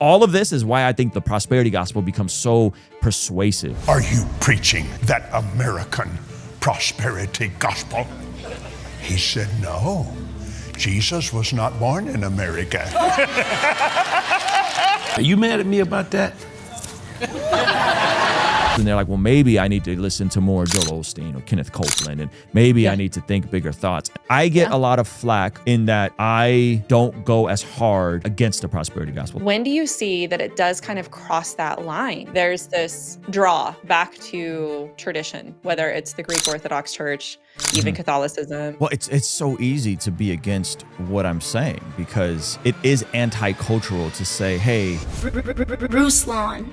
All of this is why I think the prosperity gospel becomes so persuasive. Are you preaching that American prosperity gospel? He said, no, Jesus was not born in America. Are you mad at me about that? And they're like, well, maybe I need to listen to more Joel Osteen or Kenneth Copeland, and maybe I need to think bigger thoughts. I get a lot of flack in that I don't go as hard against the prosperity gospel. When do you see that it does kind of cross that line? There's this draw back to tradition, whether it's the Greek Orthodox Church, even Catholicism. Well, it's so easy to be against what I'm saying because it is anti-cultural to say, hey, Ruslan.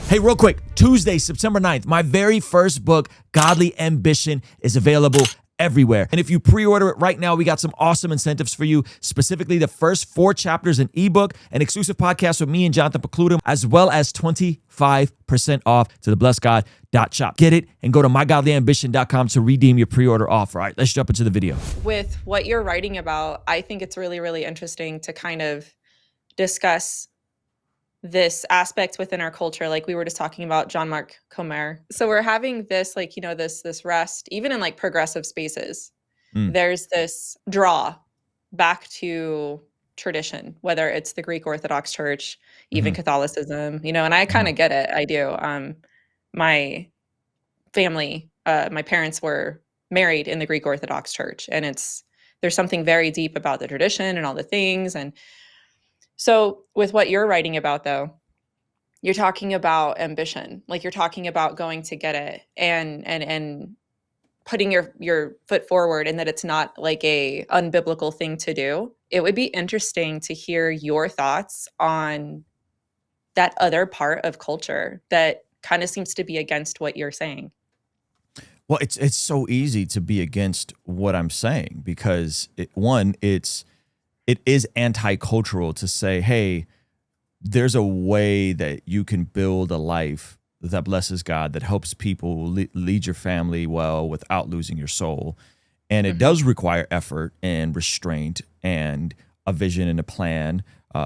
Hey, real quick, Tuesday, September 9th, my very first book, Godly Ambition, is available everywhere. And if you pre-order it right now, we got some awesome incentives for you, specifically the first 4 chapters in ebook, an exclusive podcast with me and Jonathan Pokluda, as well as 25% off to the blessgod.shop. Get it and go to mygodlyambition.com to redeem your pre-order offer. All right, let's jump into the video. With what you're writing about, I think it's really, really interesting to kind of discuss this aspect within our culture. Like we were just talking about John Mark Comer. So we're having this, like, you know, this rest, even in like progressive spaces, there's this draw back to tradition, whether it's the Greek Orthodox Church, even Catholicism, you know, and I kind of get it. I do. My family, my parents were married in the Greek Orthodox Church, and there's something very deep about the tradition and all the things. And so with what you're writing about, though, you're talking about ambition, like you're talking about going to get it and putting your foot forward, and that it's not like a unbiblical thing to do. It would be interesting to hear your thoughts on that other part of culture that kind of seems to be against what you're saying. Well, it's so easy to be against what I'm saying because it is anti-cultural to say, hey, there's a way that you can build a life that blesses God, that helps people lead your family well without losing your soul. And it does require effort and restraint and a vision and a plan.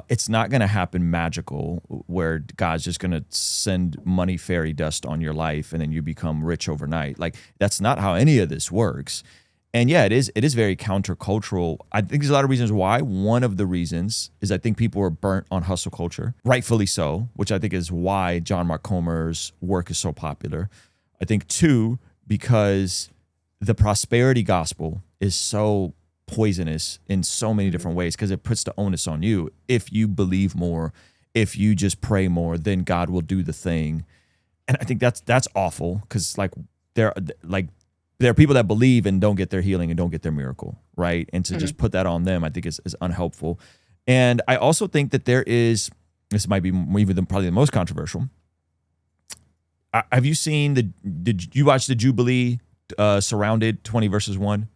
It's not going to happen magical where God's just going to send money fairy dust on your life and then you become rich overnight. Like that's not how any of this works. And yeah, it is very countercultural. I think there's a lot of reasons why. One of the reasons is I think people are burnt on hustle culture, rightfully so, which I think is why John Mark Comer's work is so popular. I think 2, because the prosperity gospel is so poisonous in so many different ways because it puts the onus on you. If you believe more, if you just pray more, then God will do the thing. And I think that's awful because there are people that believe and don't get their healing and don't get their miracle, right? And to just put that on them, I think is unhelpful. And I also think that this might be even probably the most controversial. Have you seen did you watch the Jubilee Surrounded 20 verses 1?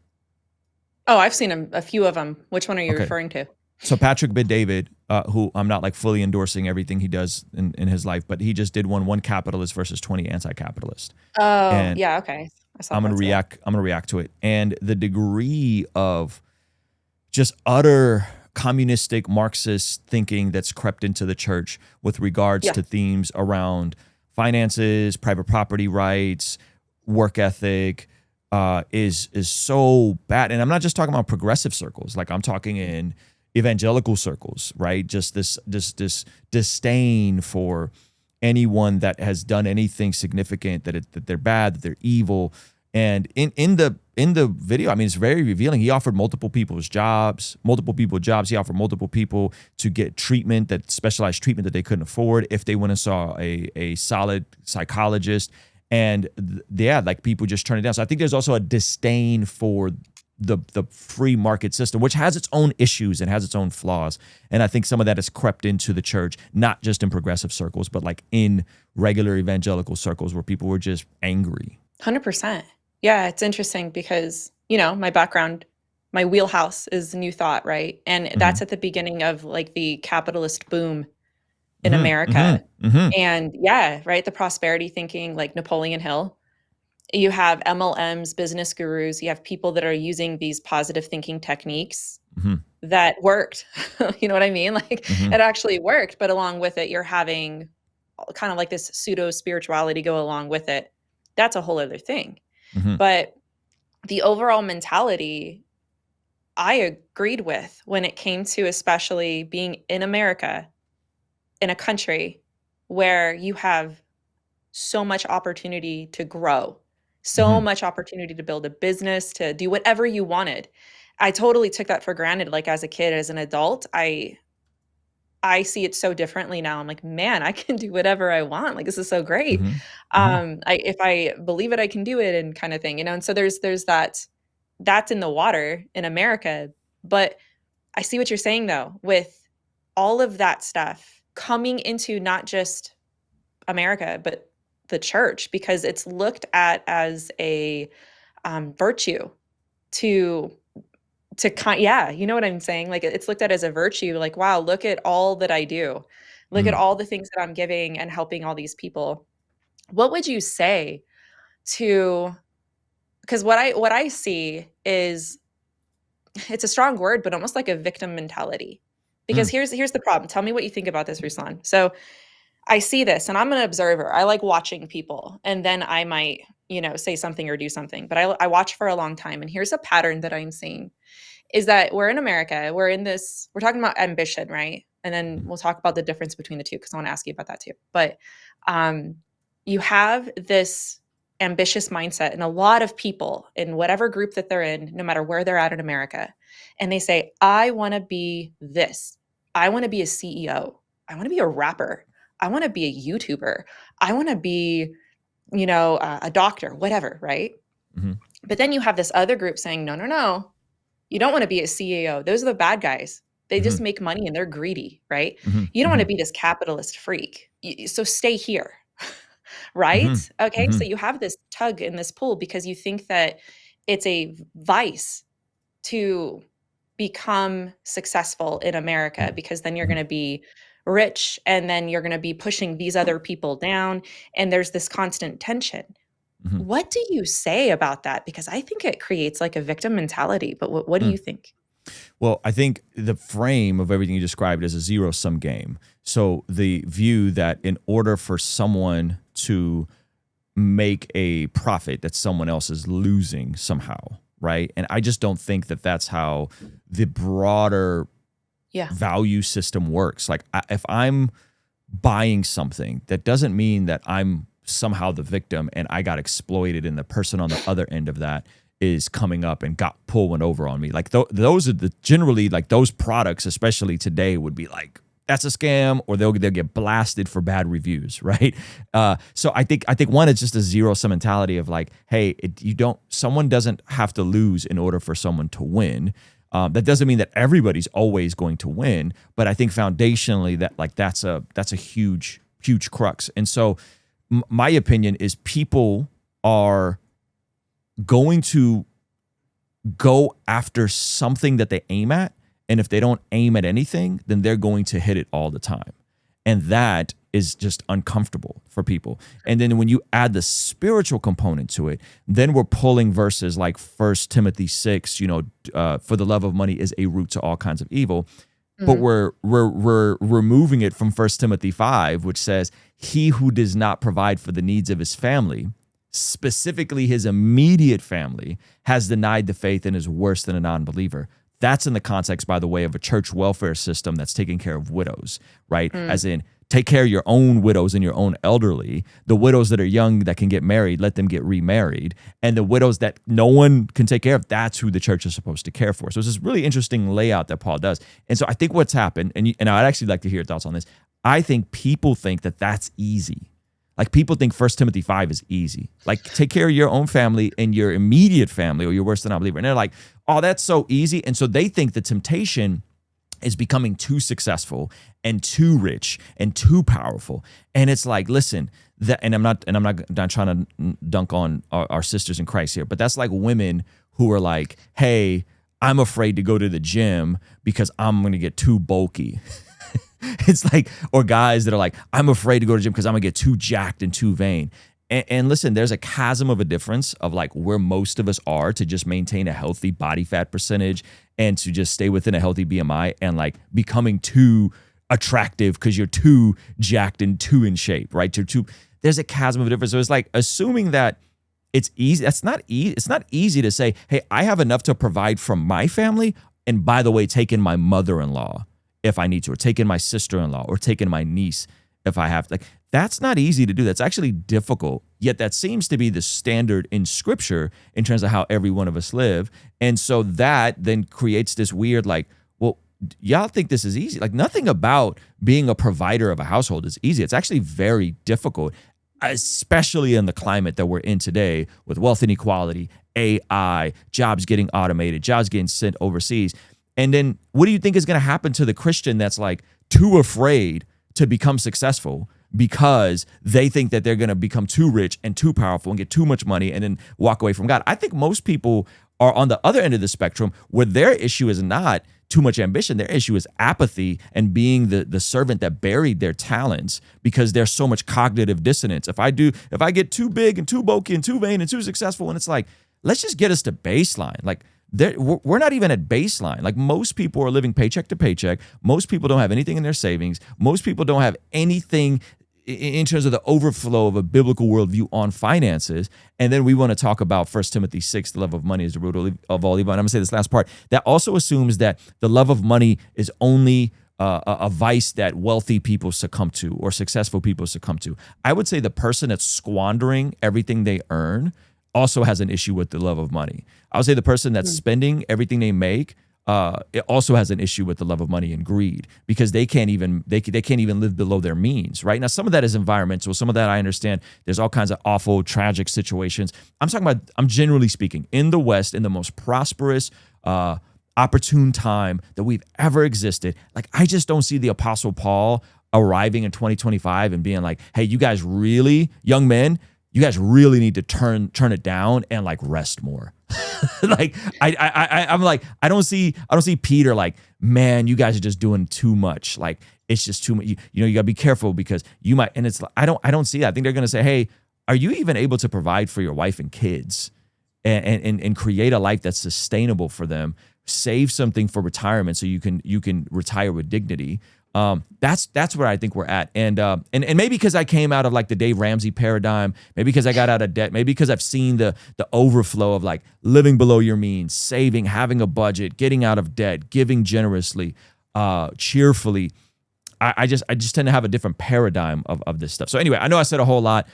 Oh, I've seen a few of them. Which one are you referring to? So Patrick Bet-David, who I'm not like fully endorsing everything he does in his life, but he just did one capitalist versus 20 anti-capitalist. Oh, and yeah, okay. I'm gonna react to it. And the degree of just utter communistic Marxist thinking that's crept into the church with regards to themes around finances, private property rights, work ethic, is so bad. And I'm not just talking about progressive circles. Like I'm talking in evangelical circles, right? Just this disdain for anyone that has done anything significant, that they're bad, that they're evil. And in the video, I mean, it's very revealing. He offered multiple people jobs. He offered multiple people to get treatment, that specialized treatment that they couldn't afford if they went and saw a solid psychologist. And like people just turn it down. So I think there's also a disdain for the free market system, which has its own issues and has its own flaws. And I think some of that has crept into the church, not just in progressive circles, but like in regular evangelical circles where people were just angry. 100%. Yeah, it's interesting because, you know, my background, my wheelhouse is New Thought, right? And that's at the beginning of like the capitalist boom in America. And yeah, right, the prosperity thinking, like Napoleon Hill. You have MLMs, business gurus, you have people that are using these positive thinking techniques that worked. You know what I mean? Like it actually worked, but along with it, you're having kind of like this pseudo spirituality go along with it. That's a whole other thing. But the overall mentality I agreed with when it came to especially being in America, in a country where you have so much opportunity to grow, so much opportunity to build a business, to do whatever you wanted. I totally took that for granted. Like as a kid, as an adult, I see it so differently now. I'm like, man, I can do whatever I want. Like this is so great. If I believe it, I can do it, and kind of thing, you know. And so there's that's in the water in America. But I see what you're saying though, with all of that stuff coming into not just America, but the church, because it's looked at as a virtue to kind, yeah, you know what I'm saying? Like it's looked at as a virtue, like, wow, look at all that I do. Look at all the things that I'm giving and helping all these people. What would you say to, because what I see is, it's a strong word, but almost like a victim mentality. Because here's the problem. Tell me what you think about this, Ruslan. So I see this, and I'm an observer. I like watching people, and then I might, say something or do something. But I watch for a long time, and here's a pattern that I'm seeing is that we're in America. We're talking about ambition, right? And then we'll talk about the difference between the two, because I want to ask you about that too. But you have this ambitious mindset, and a lot of people in whatever group that they're in, no matter where they're at in America, and they say, I want to be this. I want to be a CEO. I want to be a rapper. I want to be a YouTuber. I want to be, a doctor, whatever, right? But then you have this other group saying, no, no, no. You don't want to be a CEO. Those are the bad guys. They just make money and they're greedy, right? You don't want to be this capitalist freak. So stay here, right? Okay, so you have this tug in this pull because you think that it's a vice to become successful in America, because then you're going to be rich, and then you're going to be pushing these other people down, and there's this constant tension. What do you say about that? Because I think it creates like a victim mentality, but what do you think? Well, I think the frame of everything you described is a zero-sum game. So the view that in order for someone to make a profit, that someone else is losing somehow, right? And I just don't think that that's how the broader value system works. Like if I'm buying something, that doesn't mean that I'm somehow the victim and I got exploited and the person on the other end of that is coming up and got pulled one over on me. Like those are generally like those products, especially today, would be like, that's a scam, or they'll get blasted for bad reviews, right? So I think one, it's just a zero-sum mentality of like, hey, someone doesn't have to lose in order for someone to win. That doesn't mean that everybody's always going to win, but I think foundationally that like that's a huge crux. And so my opinion is people are going to go after something that they aim at. And if they don't aim at anything, then they're going to hit it all the time. And that is just uncomfortable for people. And then when you add the spiritual component to it, then we're pulling verses like 1 Timothy 6, for the love of money is a root to all kinds of evil. But we're removing it from 1 Timothy 5, which says, he who does not provide for the needs of his family, specifically his immediate family, has denied the faith and is worse than a non-believer. That's in the context, by the way, of a church welfare system that's taking care of widows, right? As in, take care of your own widows and your own elderly. The widows that are young that can get married, let them get remarried. And the widows that no one can take care of, that's who the church is supposed to care for. So it's this really interesting layout that Paul does. And so I think what's happened, and I'd actually like to hear your thoughts on this, I think people think that that's easy. Like people think 1 Timothy 5 is easy. Like take care of your own family and your immediate family, or you're worse than a believer. And they're like, oh, that's so easy. And so they think the temptation is becoming too successful and too rich and too powerful. And it's like, listen, I'm not trying to dunk on our sisters in Christ here, but that's like women who are like, hey, I'm afraid to go to the gym because I'm going to get too bulky. It's like, or guys that are like, I'm afraid to go to the gym because I'm gonna get too jacked and too vain. And listen, there's a chasm of a difference of like where most of us are to just maintain a healthy body fat percentage and to just stay within a healthy BMI, and like becoming too attractive because you're too jacked and too in shape, right? There's a chasm of a difference. So it's like assuming that it's easy. That's not easy. It's not easy to say, hey, I have enough to provide from my family. And by the way, take in my mother-in-law if I need to, or take in my sister-in-law, or take in my niece if I have to. Like, that's not easy to do. That's actually difficult. Yet that seems to be the standard in scripture in terms of how every one of us live. And so that then creates this weird, like, well, y'all think this is easy. Like, nothing about being a provider of a household is easy. It's actually very difficult, especially in the climate that we're in today with wealth inequality, AI, jobs getting automated, jobs getting sent overseas. And then what do you think is going to happen to the Christian that's like too afraid to become successful because they think that they're going to become too rich and too powerful and get too much money and then walk away from God? I think most people are on the other end of the spectrum where their issue is not too much ambition. Their issue is apathy and being the servant that buried their talents because there's so much cognitive dissonance. If I get too big and too bulky and too vain and too successful, and it's like, let's just get us to baseline. Like, we're not even at baseline. Like, most people are living paycheck to paycheck. Most people don't have anything in their savings. Most people don't have anything in terms of the overflow of a biblical worldview on finances. And then we want to talk about 1 Timothy 6, the love of money is the root of all evil. And I'm going to say this last part. That also assumes that the love of money is only a vice that wealthy people succumb to or successful people succumb to. I would say the person that's squandering everything they earn also has an issue with the love of money. I would say the person that's spending everything they make, it also has an issue with the love of money and greed, because they can't even live below their means. Right now, some of that is environmental. Some of that I understand. There's all kinds of awful, tragic situations. I'm generally speaking in the West, in the most prosperous, opportune time that we've ever existed. Like, I just don't see the Apostle Paul arriving in 2025 and being like, "Hey, you guys really, young men, you guys really need to turn it down and like rest more." Like, I'm like, I don't see Peter like, "Man, you guys are just doing too much. Like, it's just too much. You gotta be careful because you might." And it's like, I don't see that. I think they're gonna say, "Hey, are you even able to provide for your wife and kids and create a life that's sustainable for them? Save something for retirement so you can retire with dignity." That's where I think we're at. And maybe because I came out of like the Dave Ramsey paradigm, maybe because I got out of debt, maybe because I've seen the overflow of like living below your means, saving, having a budget, getting out of debt, giving generously, cheerfully. I just tend to have a different paradigm of this stuff. So anyway, I know I said a whole lot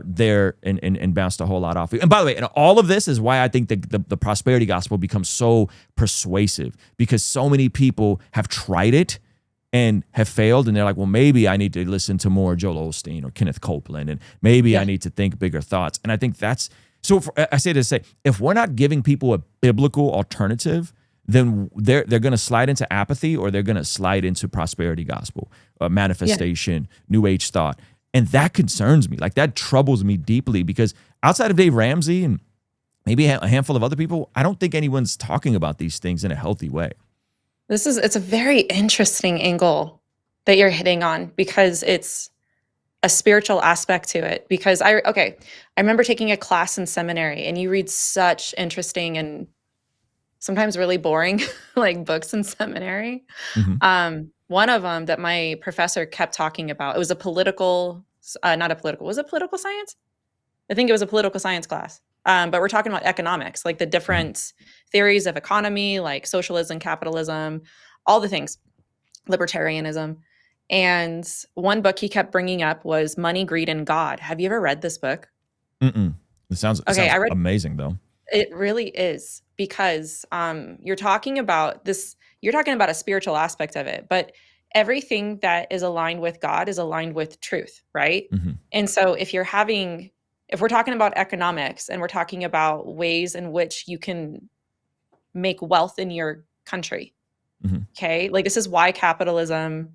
there and bounced a whole lot off. And by the way, and all of this is why I think the prosperity gospel becomes so persuasive, because so many people have tried it and have failed, and they're like, well, maybe I need to listen to more Joel Osteen or Kenneth Copeland, and maybe I need to think bigger thoughts. And I think that's so. I say to say, if we're not giving people a biblical alternative, then they're going to slide into apathy, or they're going to slide into prosperity gospel, manifestation, new age thought, and that concerns me. Like, that troubles me deeply, because outside of Dave Ramsey and maybe a handful of other people, I don't think anyone's talking about these things in a healthy way. It's a very interesting angle that you're hitting on, because it's a spiritual aspect to it. Because I remember taking a class in seminary, and you read such interesting and sometimes really boring like books in seminary. One of them that my professor kept talking about, it was a political, was it political science? I think it was a political science class. But we're talking about economics, like the different theories of economy, like socialism, capitalism, all the things, libertarianism. And one book he kept bringing up was Money, Greed, and God. Have you ever read this book? It sounds amazing, though. It really is, because you're talking about a spiritual aspect of it, but everything that is aligned with God is aligned with truth, right? And so if we're talking about economics, and we're talking about ways in which you can make wealth in your country, okay? Like, this is why capitalism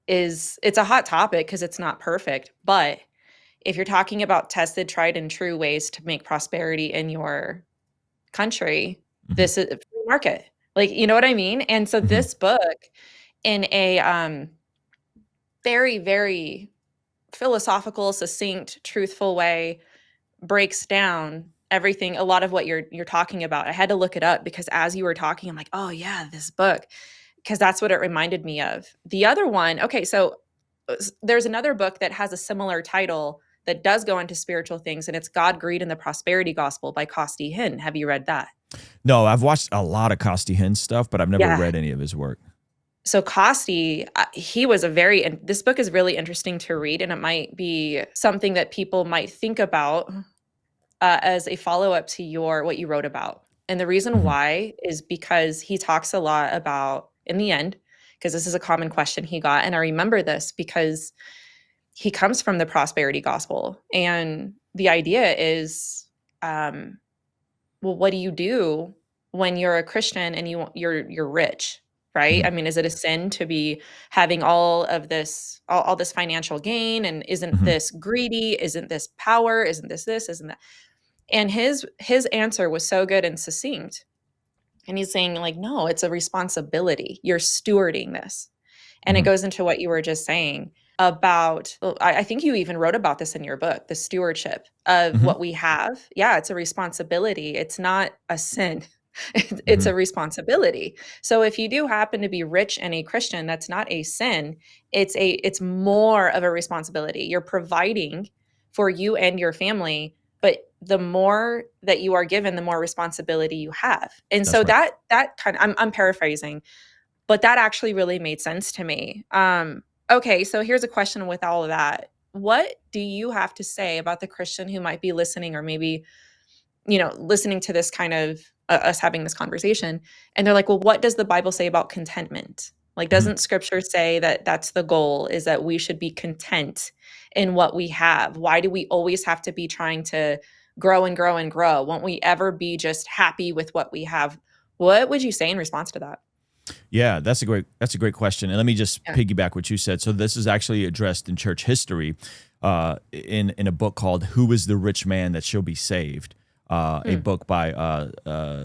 it's a hot topic, because it's not perfect. But if you're talking about tested, tried, and true ways to make prosperity in your country, this is a free market. Like, you know what I mean? And so this book, in a very, very philosophical, succinct, truthful way breaks down everything, a lot of what you're talking about. I had to look it up because as you were talking, I'm like, oh yeah, this book, because that's what it reminded me of. The other one, okay, so there's another book that has a similar title that does go into spiritual things, and it's God, Greed, and the Prosperity Gospel by S.D.N.Y. Have you read that? No, I've watched a lot of S.D.N.Y. stuff, but I've never Yeah. read any of his work. So Costi, he was and this book is really interesting to read, and it might be something that people might think about as a follow-up to what you wrote about. And the reason why is because he talks a lot about, in the end, because this is a common question he got, and I remember this because he comes from the prosperity gospel, and the idea is, well, what do you do when you're a Christian and you're rich, right? I mean, is it a sin to be having all of this, all this financial gain? And isn't this greedy? Isn't this power? Isn't this, isn't that? And his answer was so good and succinct. And he's saying, like, no, it's a responsibility. You're stewarding this. And it goes into what you were just saying about, I think you even wrote about this in your book, the stewardship of what we have. Yeah, it's a responsibility. It's not a sin. It's a responsibility. So if you do happen to be rich and a Christian, that's not a sin. It's more of a responsibility. You're providing for you and your family, but the more that you are given, the more responsibility you have. And That's so right. that kind of, I'm paraphrasing, but that actually really made sense to me. Okay, so here's a question with all of that. What do you have to say about the Christian who might be listening, or maybe, listening to this kind of us having this conversation, and they're like, well, what does the Bible say about contentment? Like, doesn't scripture say that that's the goal, is that we should be content in what we have? Why do we always have to be trying to grow and grow and grow? Won't we ever be just happy with what we have? What would you say in response to that? Yeah, that's a great question. And let me just Yeah. piggyback what you said. So this is actually addressed in church history, in a book called "Who Is the Rich Man That Shall Be Saved?" A book by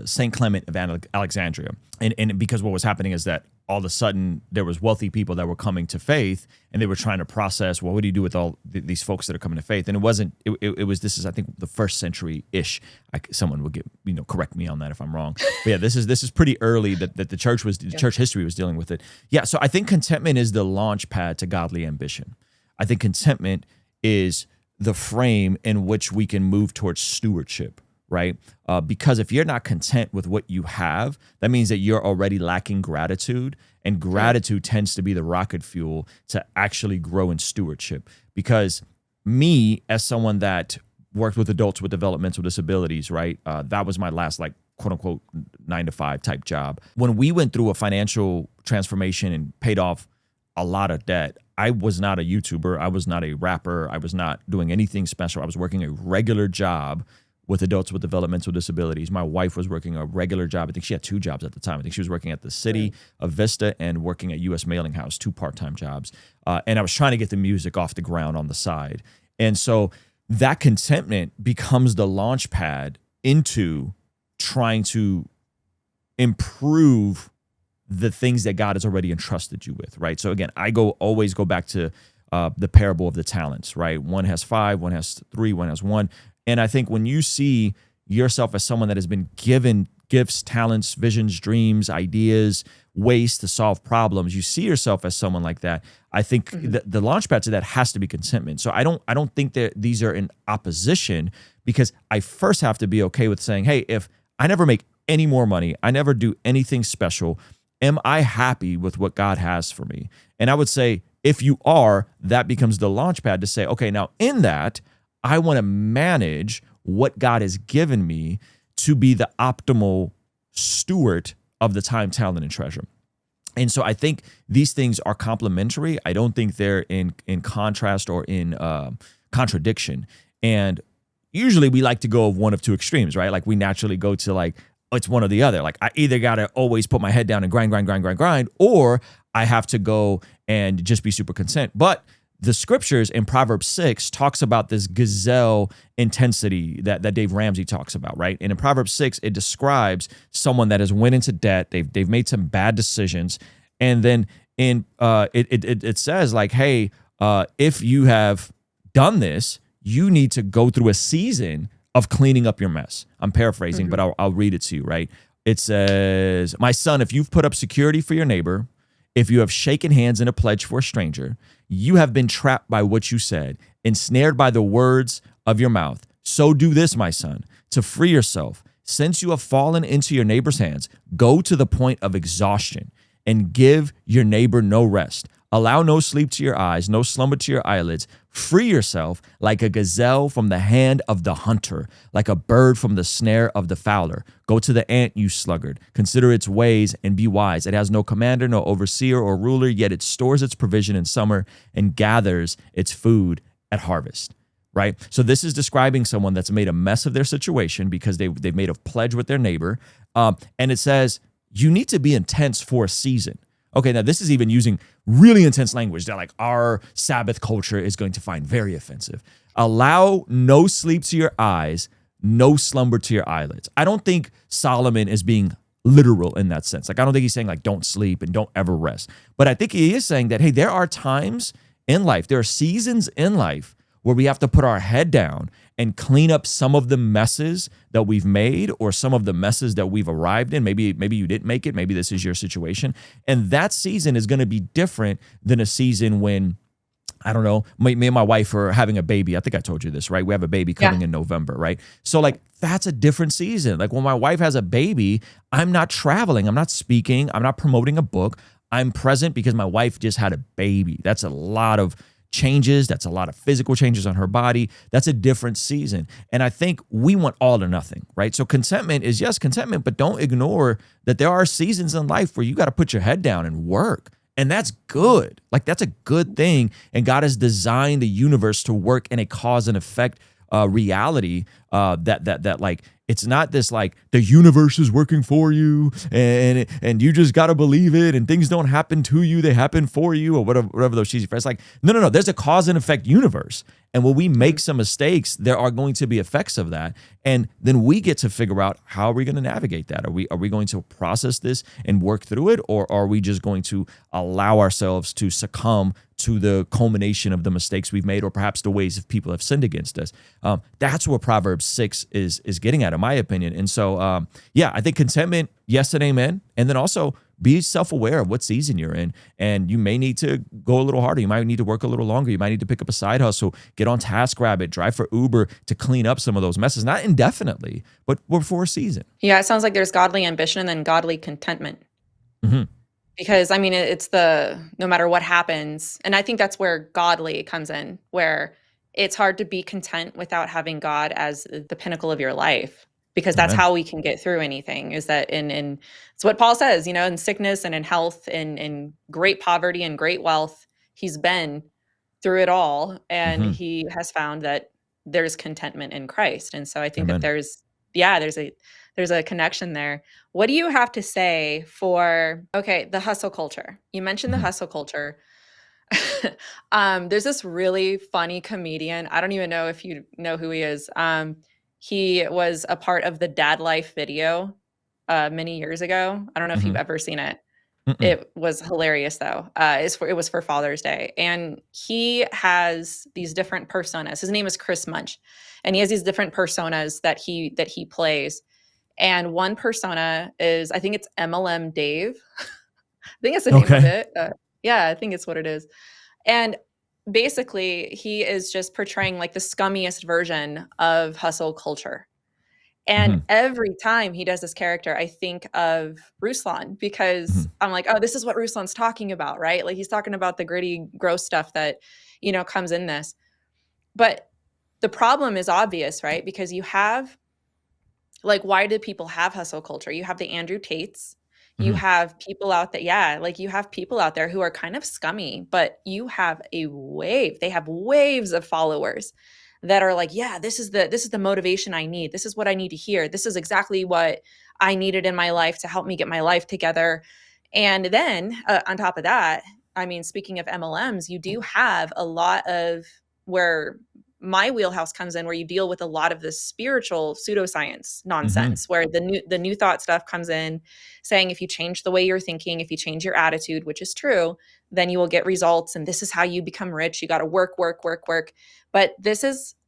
Saint Clement of Alexandria. And because what was happening is that all of a sudden there was wealthy people that were coming to faith, and they were trying to process, well, what do you do with all these folks that are coming to faith? And it was, this is, I think, the first century ish. Someone would correct me on that if I'm wrong. But yeah, this is pretty early that the church church history was dealing with it. Yeah. So I think contentment is the launch pad to godly ambition. I think contentment is the frame in which we can move towards stewardship. Right? Because if you're not content with what you have, that means that you're already lacking gratitude, and gratitude tends to be the rocket fuel to actually grow in stewardship. Because me, as someone that worked with adults with developmental disabilities, right? That was my last, like, quote unquote 9-to-5 type job. When we went through a financial transformation and paid off a lot of debt, I was not a YouTuber. I was not a rapper. I was not doing anything special. I was working a regular job with adults with developmental disabilities. My wife was working a regular job. I think she had 2 jobs at the time. I think she was working at the city of Vista and working at U.S. Mailing House, 2 part-time jobs. And I was trying to get the music off the ground on the side. And so that contentment becomes the launch pad into trying to improve the things that God has already entrusted you with, right? So again, I always go back to the parable of the talents, right? One has 5, one has 3, one has 1. And I think when you see yourself as someone that has been given gifts, talents, visions, dreams, ideas, ways to solve problems, you see yourself as someone like that. I think the launch pad to that has to be contentment. So I don't think that these are in opposition, because I first have to be okay with saying, hey, if I never make any more money, I never do anything special, am I happy with what God has for me? And I would say, if you are, that becomes the launch pad to say, okay, now in that, I want to manage what God has given me to be the optimal steward of the time, talent, and treasure. And so I think these things are complementary. I don't think they're in contrast or in contradiction. And usually we like to go of one of 2 extremes, right? Like we naturally go to like, oh, it's one or the other. Like I either got to always put my head down and grind, or I have to go and just be super content. But the scriptures in Proverbs 6 talks about this gazelle intensity that Dave Ramsey talks about, right? And in Proverbs 6, it describes someone that has went into debt. They've made some bad decisions. And then it says like, hey, if you have done this, you need to go through a season of cleaning up your mess. I'm paraphrasing, but I'll read it to you, right? It says, my son, if you've put up security for your neighbor, if you have shaken hands in a pledge for a stranger, you have been trapped by what you said, ensnared by the words of your mouth. So do this, my son, to free yourself. Since you have fallen into your neighbor's hands, go to the point of exhaustion and give your neighbor no rest. Allow no sleep to your eyes, no slumber to your eyelids. Free yourself like a gazelle from the hand of the hunter, like a bird from the snare of the fowler. Go to the ant, you sluggard. Consider its ways and be wise. It has no commander, no overseer or ruler, yet it stores its provision in summer and gathers its food at harvest. Right? So this is describing someone that's made a mess of their situation because they've made a pledge with their neighbor. And it says, you need to be intense for a season. Okay, now this is even using really intense language that like our Sabbath culture is going to find very offensive. Allow no sleep to your eyes, no slumber to your eyelids. I don't think Solomon is being literal in that sense. Like, I don't think he's saying like, don't sleep and don't ever rest. But I think he is saying that, hey, there are times in life, there are seasons in life where we have to put our head down and clean up some of the messes that we've made or some of the messes that we've arrived in. Maybe you didn't make it. Maybe this is your situation. And that season is going to be different than a season when, I don't know, me and my wife are having a baby. I think I told you this, right? We have a baby coming in November, right? So like, that's a different season. Like when my wife has a baby, I'm not traveling. I'm not speaking. I'm not promoting a book. I'm present because my wife just had a baby. That's a lot of changes. That's a lot of physical changes on her body. That's a different season. And I think we want all or nothing, right? So contentment is, yes, contentment, but don't ignore that there are seasons in life where you got to put your head down and work. And that's good. Like that's a good thing. And God has designed the universe to work in a cause and effect reality that like, it's not this like the universe is working for you and you just got to believe it and things don't happen to you, they happen for you or whatever those cheesy phrases. Like, no. There's a cause and effect universe. And when we make some mistakes, there are going to be effects of that. And then we get to figure out how are we going to navigate that? Are we going to process this and work through it? Or are we just going to allow ourselves to succumb to the culmination of the mistakes we've made or perhaps the ways that people have sinned against us? That's what Proverbs 6 is getting at, in my opinion. And so, I think contentment, yes and amen. And then also be self-aware of what season you're in. And you may need to go a little harder. You might need to work a little longer. You might need to pick up a side hustle, get on TaskRabbit, drive for Uber to clean up some of those messes, not indefinitely, but for a season. Yeah, it sounds like there's godly ambition and then godly contentment. Mm-hmm. Because I mean, it's the, no matter what happens. And I think that's where godly comes in, where it's hard to be content without having God as the pinnacle of your life, because that's how we can get through anything, is that in it's what Paul says, in sickness and in health and in great poverty and great wealth, he's been through it all. And he has found that there's contentment in Christ. And so I think that there's a connection there. What do you have to say for, the hustle culture? You mentioned the hustle culture. There's this really funny comedian. I don't even know if you know who he is. He was a part of the Dad Life video many years ago. I don't know if you've ever seen it. It was hilarious though. It was for Father's Day. And he has these different personas. His name is Chris Munch. And he has these different personas that he plays. And one persona is, I think it's MLM Dave. I think it's the name of it. I think it's what it is. And basically, he is just portraying like the scummiest version of hustle culture. And every time he does this character, I think of Ruslan, because I'm like, oh, this is what Ruslan's talking about, right? Like he's talking about the gritty, gross stuff that, comes in this. But the problem is obvious, right? Because you have, like, why do people have hustle culture? You have the Andrew Tates. You have people out there, you have people out there who are kind of scummy, but you have they have waves of followers that are like, this is the motivation I need. This is what I need to hear. This is exactly what I needed in my life to help me get my life together. And then on top of that, I mean, speaking of MLMs, you do have a lot of where my wheelhouse comes in, where you deal with a lot of this spiritual pseudoscience nonsense, where the new thought stuff comes in, saying if you change the way you're thinking, if you change your attitude, which is true, then you will get results, and this is how you become rich. You got to work. But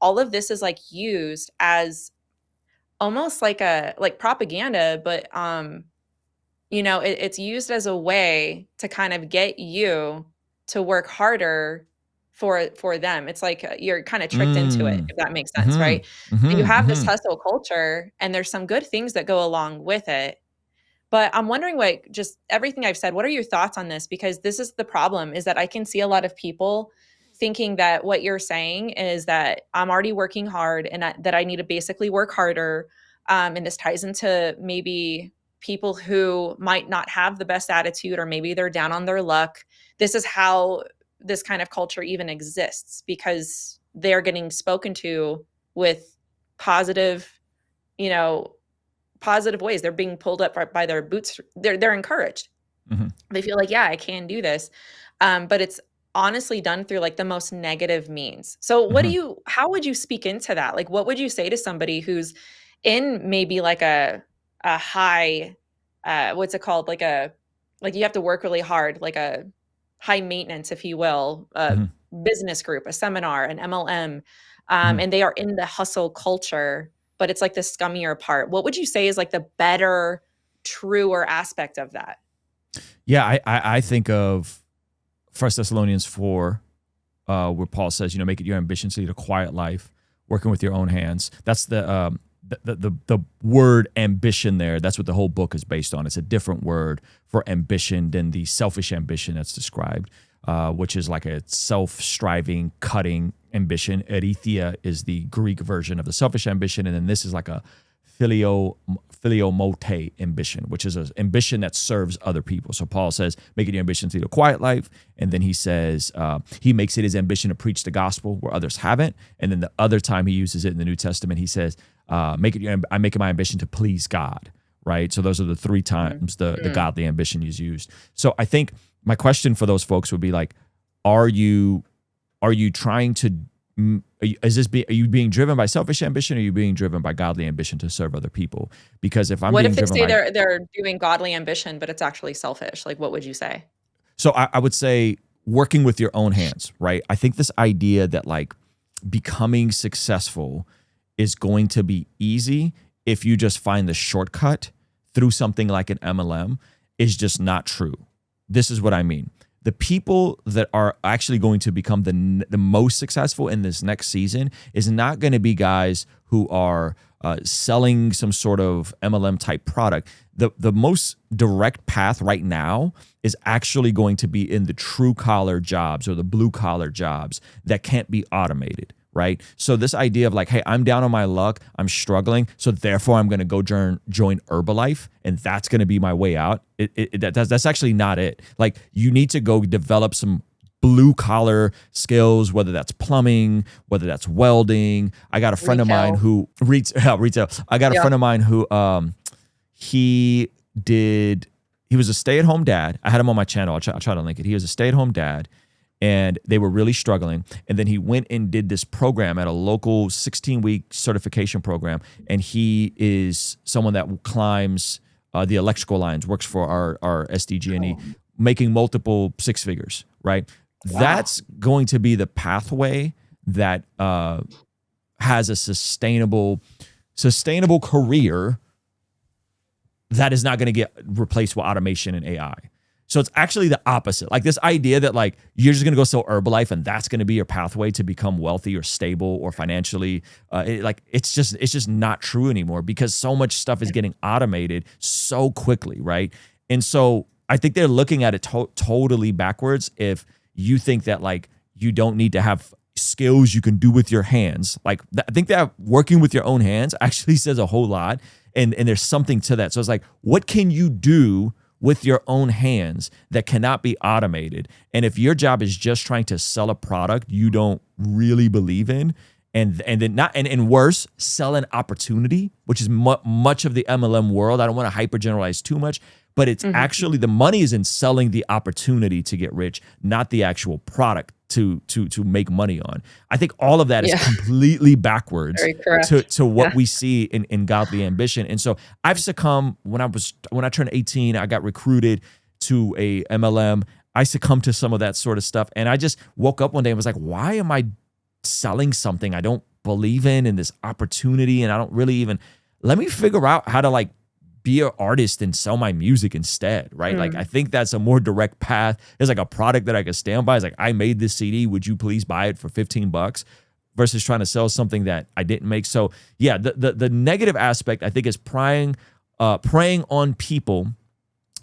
all of this is like used as almost like propaganda, but it's used as a way to kind of get you to work harder for them. It's like you're kind of tricked into it, if that makes sense, right? So you have this hustle culture, and there's some good things that go along with it. But I'm wondering, like, just everything I've said, what are your thoughts on this? Because this is the problem, is that I can see a lot of people thinking that what you're saying is that I'm already working hard, and that I need to basically work harder. And this ties into maybe people who might not have the best attitude, or maybe they're down on their luck. This is how this kind of culture even exists, because they're getting spoken to with positive, positive ways. They're being pulled up by their boots. They're encouraged. They feel like, yeah, I can do this. But it's honestly done through like the most negative means. So how would you speak into that? Like, what would you say to somebody who's in maybe like a high, what's it called? Like you have to work really hard, like a high maintenance, if you will, business group, a seminar, an MLM, and they are in the hustle culture, but it's like the scummier part. What would you say is like the better, truer aspect of that? Yeah, I think of 1 Thessalonians 4, where Paul says, make it your ambition to lead a quiet life, working with your own hands. That's the word ambition there. That's what the whole book is based on. It's a different word for ambition than the selfish ambition that's described, which is like a self-striving, cutting ambition. Erithia is the Greek version of the selfish ambition, and then this is like a filiomote ambition, which is an ambition that serves other people. So Paul says, make it your ambition to lead a quiet life. And then he says, he makes it his ambition to preach the gospel where others haven't. And then the other time he uses it in the New Testament, he says, I make it my ambition to please God, right? So those are the three times the godly ambition is used. So I think my question for those folks would be like, are you trying to, are you being driven by selfish ambition, or are you being driven by godly ambition to serve other people? Because if I'm what being if they driven say they're doing godly ambition, but it's actually selfish? Like, what would you say? So I would say working with your own hands, right? I think this idea that like becoming successful is going to be easy if you just find the shortcut through something like an MLM is just not true. This is what I mean. The people that are actually going to become the most successful in this next season is not going to be guys who are selling some sort of MLM type product. The most direct path right now is actually going to be in the true collar jobs or the blue collar jobs that can't be automated, right? So this idea of like, hey, I'm down on my luck, I'm struggling, so therefore I'm going to go join Herbalife, and that's going to be my way out. That's actually not it. Like, you need to go develop some blue collar skills, whether that's plumbing, whether that's welding. I got a friend of mine who retail. I got a friend of mine who he was a stay-at-home dad. I had him on my channel. I'll try to link it. He was a stay-at-home dad, and they were really struggling. And then he went and did this program at a local 16-week certification program. And he is someone that climbs the electrical lines, works for our S.D.N.Y, making multiple six figures, right? Wow. That's going to be the pathway that has a sustainable career that is not going to get replaced with automation and AI. So it's actually the opposite. Like this idea that like you're just going to go sell Herbalife and that's going to be your pathway to become wealthy or stable or financially, it's just not true anymore, because so much stuff is getting automated so quickly, right? And so I think they're looking at it totally backwards if you think that like you don't need to have skills you can do with your hands. Like I think that working with your own hands actually says a whole lot, and there's something to that. So it's like, what can you do with your own hands that cannot be automated? And if your job is just trying to sell a product you don't really believe in, and worse, sell an opportunity, which is much of the MLM world. I don't want to hyper generalize too much, but it's actually the money is in selling the opportunity to get rich, not the actual product to make money on. I think all of that is completely backwards Very correct. to what we see in godly ambition. And so I've succumbed when I turned 18, I got recruited to a MLM. I succumbed to some of that sort of stuff. And I just woke up one day and was like, why am I selling something I don't believe in this opportunity? And I don't really even, let me figure out how to like be an artist and sell my music instead, right? Like, I think that's a more direct path. There's like a product that I could stand by. It's like, I made this CD. Would you please buy it for $15 versus trying to sell something that I didn't make? So yeah, the negative aspect, I think, is preying on people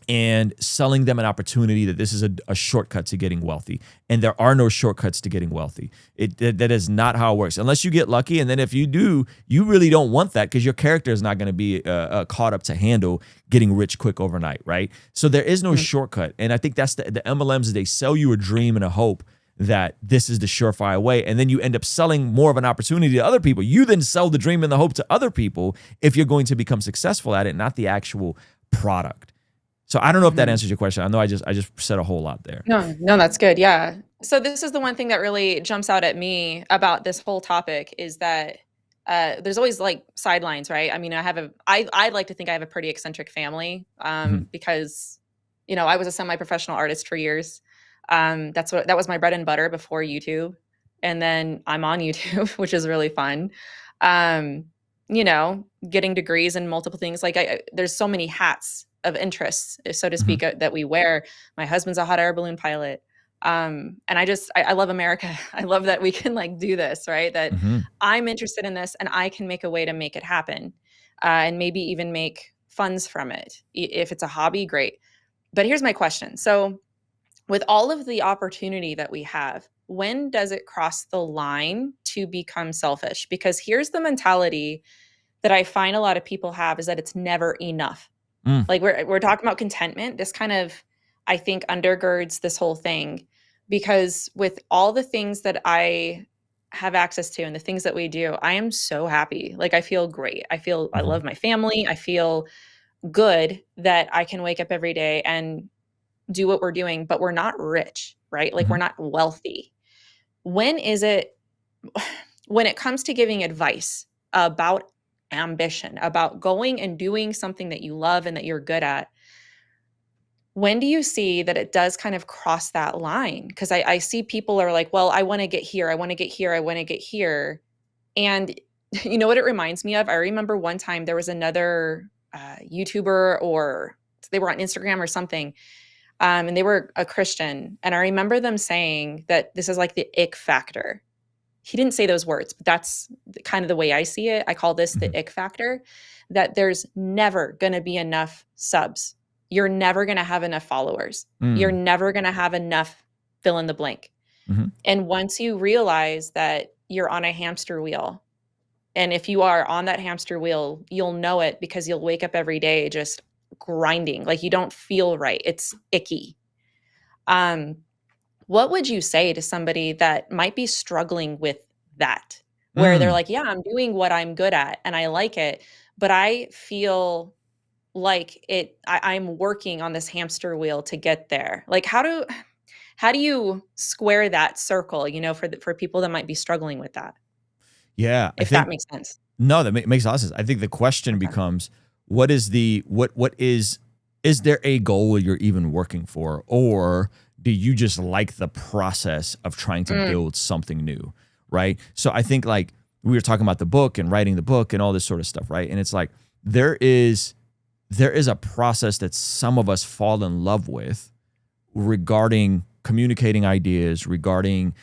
and selling them an opportunity that this is a shortcut to getting wealthy. And there are no shortcuts to getting wealthy. That is not how it works. Unless you get lucky. And then if you do, you really don't want that because your character is not going to be caught up to handle getting rich quick overnight, right? So there is no shortcut. And I think that's the MLMs, they sell you a dream and a hope that this is the surefire way. And then you end up selling more of an opportunity to other people. You then sell the dream and the hope to other people if you're going to become successful at it, not the actual product. So I don't know if that answers your question. I know I just said a whole lot there. No, that's good. Yeah. So this is the one thing that really jumps out at me about this whole topic is that there's always like sidelines, right? I mean, I like to think I have a pretty eccentric family because, you know, I was a semi-professional artist for years. That was my bread and butter before YouTube. And then I'm on YouTube, which is really fun. You know, getting degrees in multiple things. Like there's so many hats of interests, so to speak, that we wear. My husband's a hot air balloon pilot. And I love America. I love that we can like do this, right? That I'm interested in this and I can make a way to make it happen and maybe even make funds from it. If it's a hobby, great. But here's my question. So with all of the opportunity that we have, when does it cross the line to become selfish? Because here's the mentality that I find a lot of people have is that it's never enough. Like we're talking about contentment. This kind of, I think, undergirds this whole thing because with all the things that I have access to and the things that we do, I am so happy. Like I feel great. I love my family. I feel good that I can wake up every day and do what we're doing, but we're not rich, right? Like we're not wealthy. When it comes to giving advice about ambition, about going and doing something that you love and that you're good at, when do you see that it does kind of cross that line? Because I see people are like, well, I want to get here. I want to get here. I want to get here. And you know what it reminds me of? I remember one time there was another YouTuber, or they were on Instagram or something, and they were a Christian. And I remember them saying that this is like the ick factor. He didn't say those words, but that's kind of the way I see it. I call this the ick factor, that there's never going to be enough subs. You're never going to have enough followers. You're never going to have enough fill in the blank. And once you realize that you're on a hamster wheel, and if you are on that hamster wheel, you'll know it because you'll wake up every day just grinding. Like you don't feel right. It's icky. What would you say to somebody that might be struggling with that, where they're like, yeah, I'm doing what I'm good at and I like it, but I feel like I'm working on this hamster wheel to get there. Like how do you square that circle, you know, for people that might be struggling with that? Yeah. If that makes sense. No, that makes a lot of sense. I think the question becomes, is there a goal you're even working for? Or do you just like the process of trying to build something new, right? So I think like we were talking about the book and writing the book and all this sort of stuff, right? And it's like there is a process that some of us fall in love with regarding communicating ideas, regarding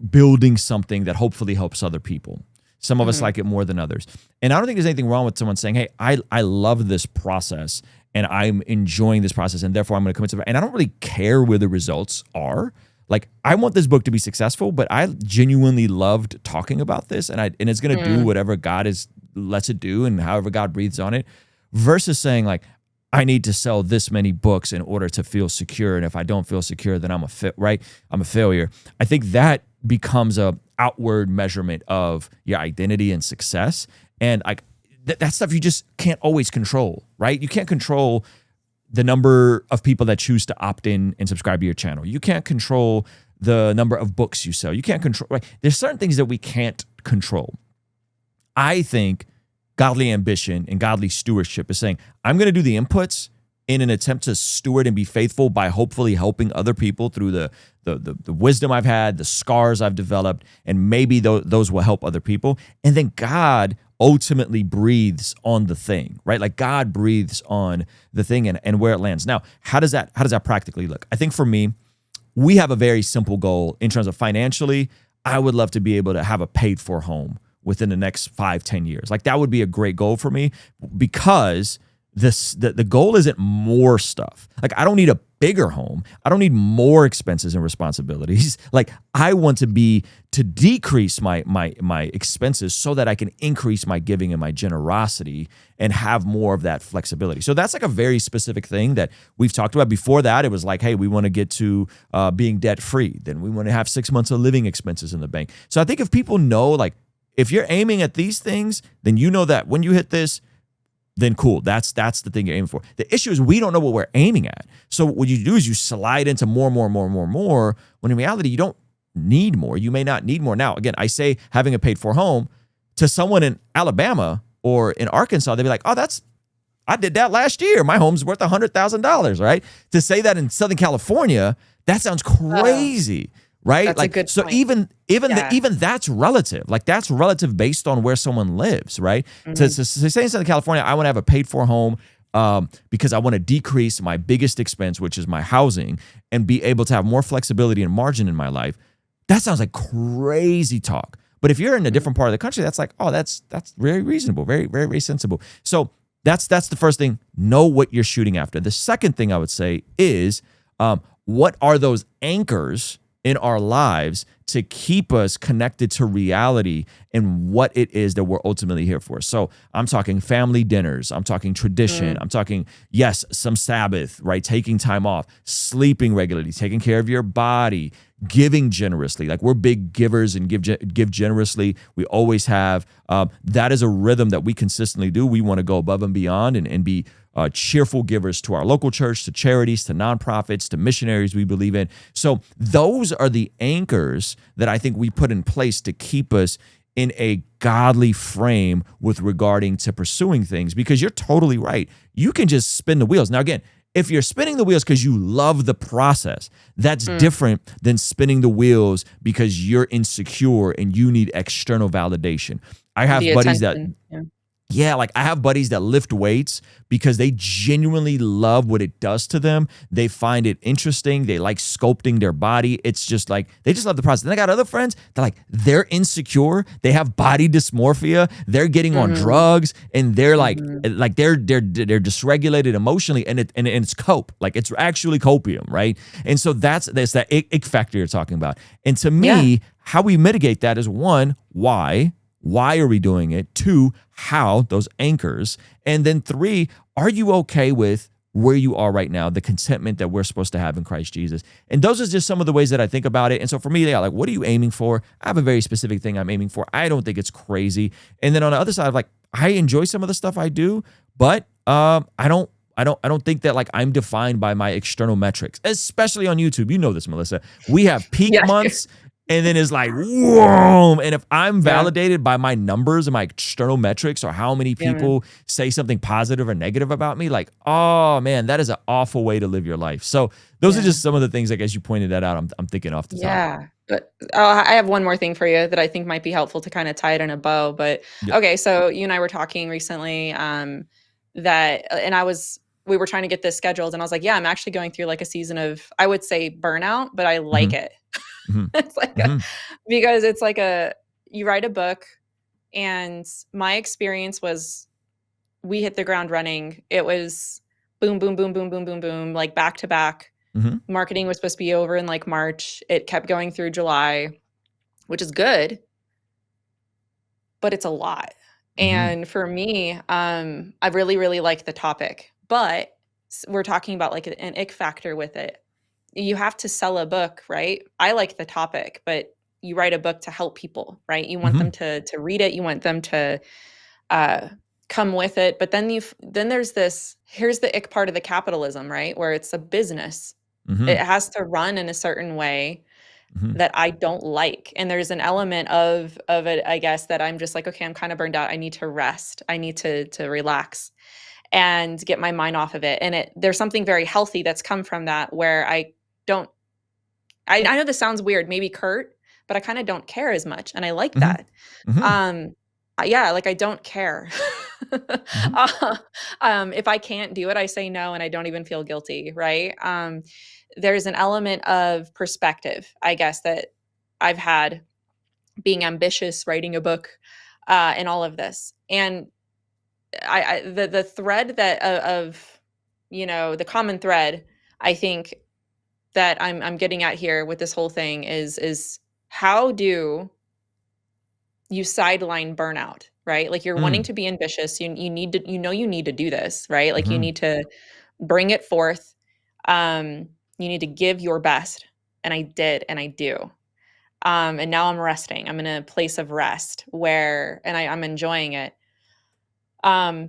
building something that hopefully helps other people. Some of us like it more than others. And I don't think there's anything wrong with someone saying, hey, I love this process and I'm enjoying this process and therefore I'm going to commit to it. And I don't really care where the results are. Like I want this book to be successful, but I genuinely loved talking about this and it's going to do whatever God lets it do and however God breathes on it, versus saying like, I need to sell this many books in order to feel secure. And if I don't feel secure, then I'm a failure. I think that becomes a outward measurement of your identity and success. And like that stuff you just can't always control, right? You can't control the number of people that choose to opt in and subscribe to your channel. You can't control the number of books you sell. You can't control, right? There's certain things that we can't control. I think godly ambition and godly stewardship is saying, I'm going to do the inputs in an attempt to steward and be faithful by hopefully helping other people through the wisdom I've had, the scars I've developed, and maybe those will help other people. And then God ultimately breathes on the thing, right? Like God breathes on the thing and where it lands. Now, how does that practically look? I think for me, we have a very simple goal in terms of financially. I would love to be able to have a paid for home within the next 5-10 years. Like that would be a great goal for me, because the goal isn't more stuff. Like I don't need a bigger home. I don't need more expenses and responsibilities. Like I want to decrease my expenses so that I can increase my giving and my generosity and have more of that flexibility. So that's like a very specific thing that we've talked about. Before that, it was like, hey, we want to get to being debt free. Then we want to have 6 months of living expenses in the bank. So I think if people know, like, if you're aiming at these things, then you know that when you hit this, then cool. That's the thing you're aiming for. The issue is we don't know what we're aiming at. So what you do is you slide into more, when in reality, you don't need more. You may not need more. Now, again, I say having a paid for home to someone in Alabama or in Arkansas, they'd be like, oh, I did that last year. My home's worth $100,000, right? To say that in Southern California, that sounds crazy. Right? That's like, a good so point. even that's relative. Like that's relative based on where someone lives, right? To say in Southern California, I want to have a paid for home because I want to decrease my biggest expense, which is my housing, and be able to have more flexibility and margin in my life. That sounds like crazy talk. But if you're in a different part of the country, that's like, oh, that's very reasonable, very, very, very sensible. So that's the first thing. Know what you're shooting after. The second thing I would say is what are those anchors in our lives to keep us connected to reality and what it is that we're ultimately here for. So I'm talking family dinners. I'm talking tradition. I'm talking, yes, some Sabbath, right? Taking time off, sleeping regularly, taking care of your body, giving generously. Like we're big givers and give generously. We always have. That is a rhythm that we consistently do. We want to go above and beyond and be cheerful givers to our local church, to charities, to nonprofits, to missionaries we believe in. So those are the anchors that I think we put in place to keep us in a godly frame with regarding to pursuing things, because you're totally right. You can just spin the wheels. Now, again, if you're spinning the wheels because you love the process, that's different than spinning the wheels because you're insecure and you need external validation. I have buddies that I have buddies that lift weights because they genuinely love what it does to them. They find it interesting. They like sculpting their body. It's just like, they just love the process. And I got other friends that they're insecure. They have body dysmorphia. They're getting on drugs and they're they're dysregulated emotionally and it's cope. Like it's actually copium, right? And so that's that ick factor you're talking about. And to me, how we mitigate that is one, why? Why are we doing it? 2, how, those anchors. And then 3, are you okay with where you are right now, the contentment that we're supposed to have in Christ Jesus? And those are just some of the ways that I think about it. And so for me, like, what are you aiming for? I have a very specific thing I'm aiming for. I don't think it's crazy. And then on the other side, I enjoy some of the stuff I do, but I don't think that I'm defined by my external metrics, especially on YouTube. You know this, Melissa. We have peak months. And then it's like, whoa. And if I'm validated by my numbers and my external metrics or how many people say something positive or negative about me, oh man, that is an awful way to live your life. So those are just some of the things, as you pointed that out, I'm thinking off the top. Yeah. But I have one more thing for you that I think might be helpful to kind of tie it in a bow. But okay, so you and I were talking recently we were trying to get this scheduled, and I was like, yeah, I'm actually going through a season of, I would say, burnout, but I like it. It's because it's you write a book, and my experience was we hit the ground running. It was boom, boom, boom, boom, boom, boom, boom, back to back. Marketing was supposed to be over in March. It kept going through July, which is good, but it's a lot. And for me, I really, really like the topic, but we're talking about an ick factor with it. You have to sell a book, right? I like the topic, but you write a book to help people, right? You want them to read it. You want them to come with it. But then there's this, here's the ick part of the capitalism, right? Where it's a business. It has to run in a certain way that I don't like. And there's an element of it, I guess, that I'm just like, okay, I'm kind of burned out. I need to rest. I need to relax and get my mind off of it. And there's something very healthy that's come from that, where I know this sounds weird, maybe curt, but I kind of don't care as much. And I like that. Yeah, like I don't care. If I can't do it, I say no, and I don't even feel guilty, right? There's an element of perspective, I guess, that I've had being ambitious, writing a book, and all of this. And the thread that of the common thread, I think, that I'm getting at here with this whole thing is how do you sideline burnout, right? Like you're wanting to be ambitious. You need to, you need to do this, right? Like you need to bring it forth. You need to give your best. And I did, and I do. And now I'm resting. I'm in a place of rest where, and I'm enjoying it. But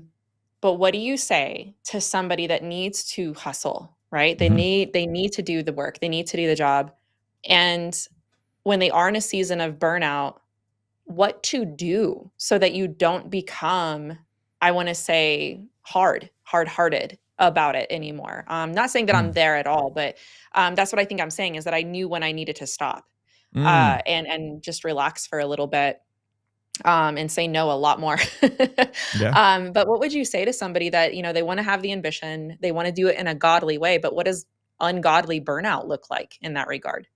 what do you say to somebody that needs to hustle, right? They need to do the work. They need to do the job. And when they are in a season of burnout, what to do so that you don't become, I want to say, hard-hearted about it anymore. Not saying that I'm there at all, but that's what I think I'm saying, is that I knew when I needed to stop and just relax for a little bit. And say no a lot more. But what would you say to somebody that, they want to have the ambition, they want to do it in a godly way, but what does ungodly burnout look like in that regard?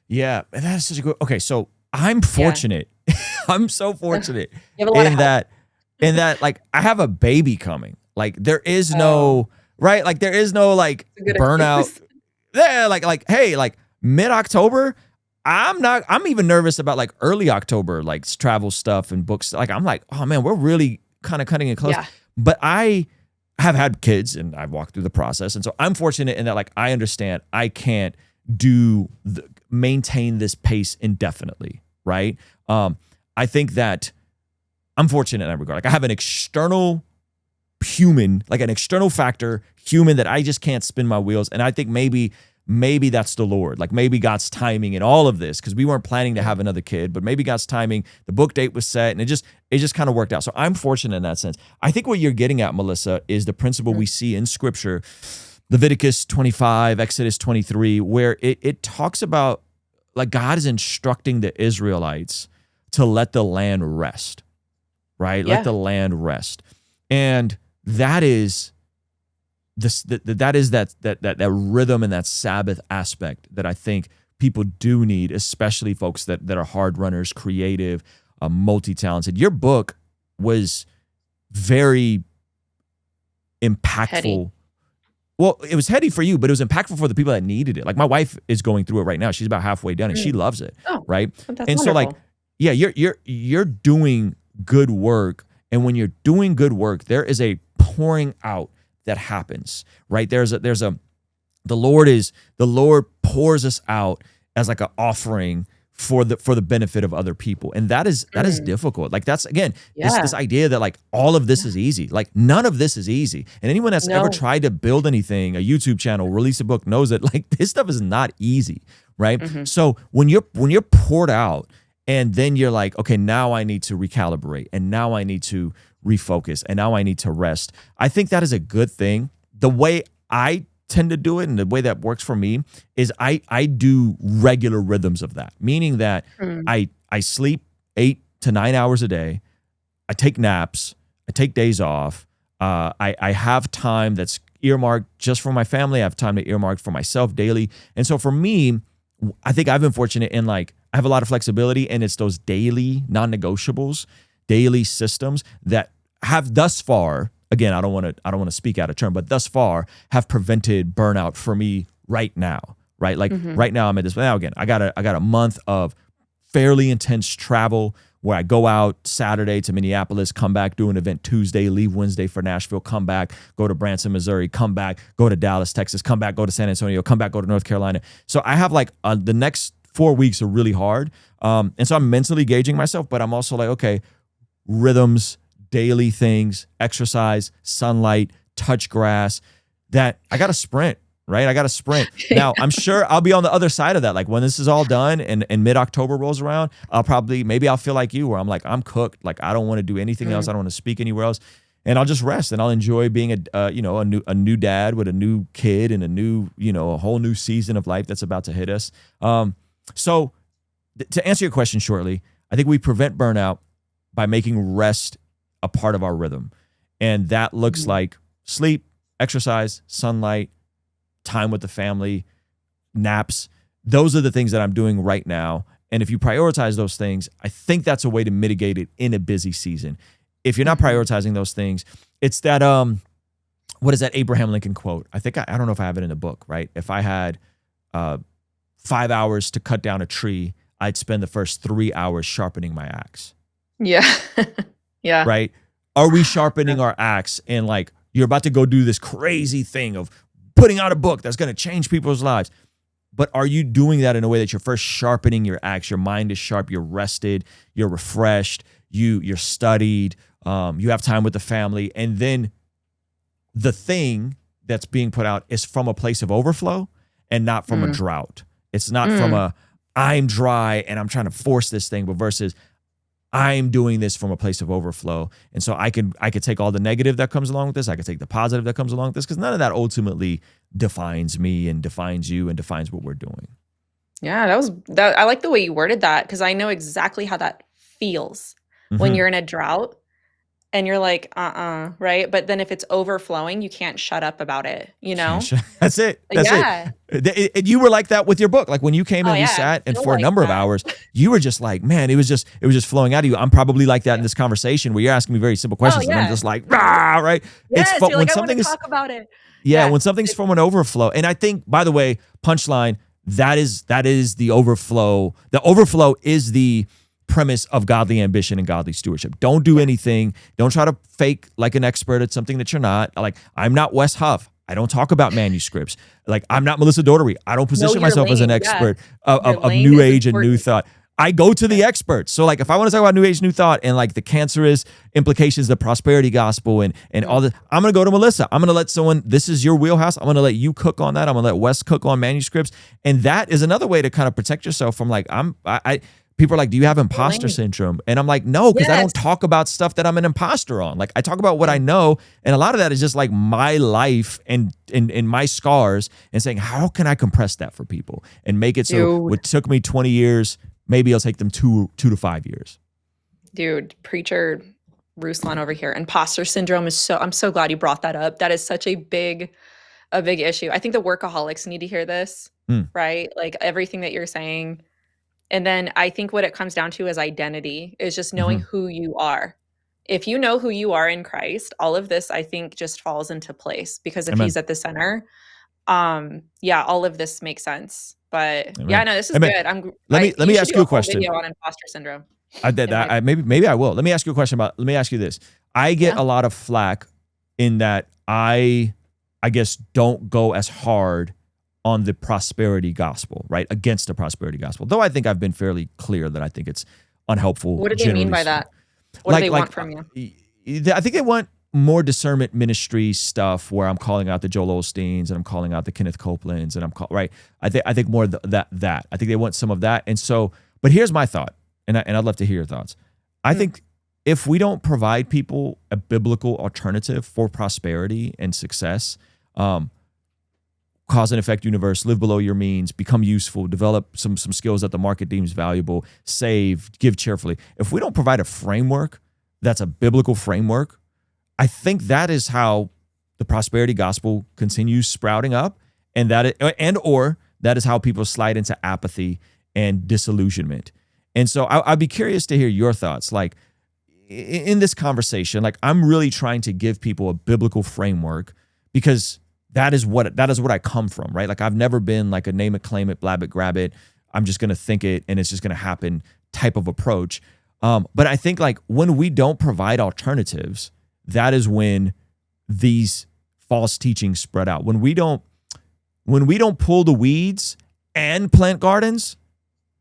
Yeah, that's such a good. Okay, so I'm fortunate. I'm so fortunate You have a lot of help. in that like I have a baby coming. Like there is no right, like there is no like Good burnout. excuse. Yeah, like hey, like mid-October, I'm even nervous about like early October, like travel stuff and books. Like I'm like, oh man, we're really kind of cutting it close. Yeah. But I have had kids and I've walked through the process. And so I'm fortunate in that like I understand I can't maintain this pace indefinitely, right? I think that I'm fortunate in that regard. Like I have an external human, like an external factor human that I just can't spin my wheels. And I think maybe that's the Lord. Like maybe God's timing in all of this, because we weren't planning to have another kid, but maybe God's timing, the book date was set and it just kind of worked out. So I'm fortunate in that sense. I think what you're getting at, Melissa, is the principle we see in scripture, Leviticus 25, Exodus 23, where it talks about like God is instructing the Israelites to let the land rest, right? Yeah. Let the land rest. And that is that rhythm and that Sabbath aspect that I think people do need, especially folks that are hard runners, creative, multi-talented. Your book was very impactful. Heady. Well, it was heady for you, but it was impactful for the people that needed it. Like my wife is going through it right now. She's about halfway done and she loves it. Oh, right. that's and so like, wonderful. yeah, you're doing good work. And when you're doing good work, there is a pouring out that happens, right? The Lord pours us out as like an offering for the benefit of other people. And that is difficult. Like that's, again, this idea that like all of this is easy. Like none of this is easy. And anyone that's ever tried to build anything, a YouTube channel, release a book, knows that like this stuff is not easy, right? So when you're poured out and then you're like, okay, now I need to recalibrate and now I need to refocus and now I need to rest. I think that is a good thing. The way I tend to do it and the way that works for me is I do regular rhythms of that, meaning that I sleep 8 to 9 hours a day. I take naps. I take days off. I have time that's earmarked just for my family. I have time to earmark for myself daily. And so for me, I think I've been fortunate in like, I have a lot of flexibility, and it's those daily non-negotiables, daily systems that have thus far, again, I don't want to speak out of turn, but thus far have prevented burnout for me right now, right? Like right now I'm at this, now again, I got a month of fairly intense travel where I go out Saturday to Minneapolis, come back, do an event Tuesday, leave Wednesday for Nashville, come back, go to Branson, Missouri, come back, go to Dallas, Texas, come back, go to San Antonio, come back, go to North Carolina. So I have like the next 4 weeks are really hard. And so I'm mentally gauging myself, but I'm also like, okay, rhythms, daily things, exercise, sunlight, touch grass, that I got to sprint, right? I got to sprint. Now, I'm sure I'll be on the other side of that. Like when this is all done and mid-October rolls around, maybe I'll feel like you, where I'm like, I'm cooked. Like I don't want to do anything else. I don't want to speak anywhere else. And I'll just rest and I'll enjoy being a new dad with a new kid and a whole new season of life that's about to hit us. So to answer your question shortly, I think we prevent burnout by making rest a part of our rhythm. And that looks like sleep, exercise, sunlight, time with the family, naps. Those are the things that I'm doing right now. And if you prioritize those things, I think that's a way to mitigate it in a busy season. If you're not prioritizing those things, it's that, what is that Abraham Lincoln quote? I think, I don't know if I have it in the book, right? If I had 5 hours to cut down a tree, I'd spend the first 3 hours sharpening my axe. Yeah. Yeah. Right? Are we sharpening our axe and like, you're about to go do this crazy thing of putting out a book that's going to change people's lives. But are you doing that in a way that you're first sharpening your axe? Your mind is sharp. You're rested. You're refreshed. You're studied. You have time with the family. And then the thing that's being put out is from a place of overflow and not from a drought. It's not from I'm dry and I'm trying to force this thing, but versus I'm doing this from a place of overflow. And so I could take all the negative that comes along with this. I could take the positive that comes along with this, because none of that ultimately defines me and defines you and defines what we're doing. Yeah, I like the way you worded that, because I know exactly how that feels when you're in a drought and you're like, right? But then if it's overflowing, you can't shut up about it, That's it. That's it. You were like that with your book. Like when you came and we sat and for a number of hours, you were just like, man, it was just flowing out of you. I'm probably like that in this conversation where you're asking me very simple questions and I'm just like, rah, right? Yes, it's you're like, I want to talk about it. Yeah, when something's from an overflow. And I think, by the way, punchline, that is the overflow. The overflow is the premise of godly ambition and godly stewardship. Don't do anything. Don't try to fake like an expert at something that you're not. Like, I'm not Wes Huff. I don't talk about manuscripts. Like, I'm not Melissa Dougherty. I don't position myself as an expert of New Age and New Thought. I go to the experts. So like, if I want to talk about New Age, New Thought and like the cancerous implications of the prosperity gospel and all this, I'm going to go to Melissa. I'm going to let someone, this is your wheelhouse. I'm going to let you cook on that. I'm going to let Wes cook on manuscripts. And that is another way to kind of protect yourself from like, people are like, do you have imposter syndrome? And I'm like, no, because I don't talk about stuff that I'm an imposter on. Like, I talk about what I know. And a lot of that is just like my life and my scars, and saying, how can I compress that for people and make it so what took me 20 years, maybe it'll take them 2 to 5 years. Dude, preacher Ruslan over here. Imposter syndrome is I'm so glad you brought that up. That is such a big issue. I think the workaholics need to hear this, right? Like everything that you're saying. And then I think what it comes down to is identity, is just knowing who you are. If you know who you are in Christ, all of this, I think, just falls into place, because if he's at the center, all of this makes sense. But this is good. Let me ask you a question. Video on imposter syndrome. Maybe I will. Let me ask you a question let me ask you this. I get a lot of flack in that I guess don't go as hard on the prosperity gospel, right? Against the prosperity gospel. Though I think I've been fairly clear that I think it's unhelpful. What do they mean by that? What do they want from you? I think they want more discernment ministry stuff where I'm calling out the Joel Osteens and I'm calling out the Kenneth Copelands and right. I think more that. I think they want some of that. And so, but here's my thought, and I'd love to hear your thoughts. I think if we don't provide people a biblical alternative for prosperity and success, cause and effect universe, live below your means, become useful, develop some skills that the market deems valuable, save, give cheerfully. If we don't provide a framework that's a biblical framework, I think that is how the prosperity gospel continues sprouting up, and that is how people slide into apathy and disillusionment. And so I'd be curious to hear your thoughts. Like in this conversation, like I'm really trying to give people a biblical framework, because that is what I come from, right? Like I've never been like a name it, claim it, blab it, grab it. I'm just going to think it and it's just going to happen type of approach. But I think like when we don't provide alternatives, that is when these false teachings spread out. When we don't pull the weeds and plant gardens,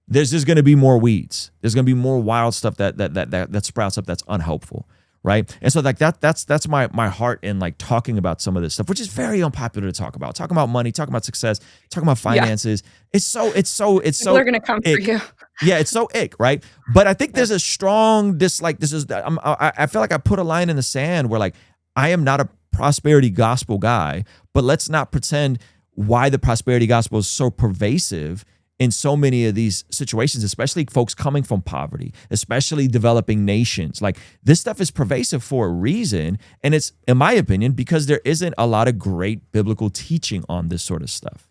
there's just going to be more weeds. There's going to be more wild stuff that sprouts up that's unhelpful, right? And so like that's my heart in like talking about some of this stuff, which is very unpopular to talk about. Talking about money, talking about success, talking about Yeah. finances. It's so People are gonna come for ick. you. Yeah, it's so ick, right? But I think there's a strong dislike. I feel like I put a line in the sand where like I am not a prosperity gospel guy, but let's not pretend why the prosperity gospel is so pervasive in so many of these situations, especially folks coming from poverty, especially developing nations. Like this stuff is pervasive for a reason. And it's, in my opinion, because there isn't a lot of great biblical teaching on this sort of stuff.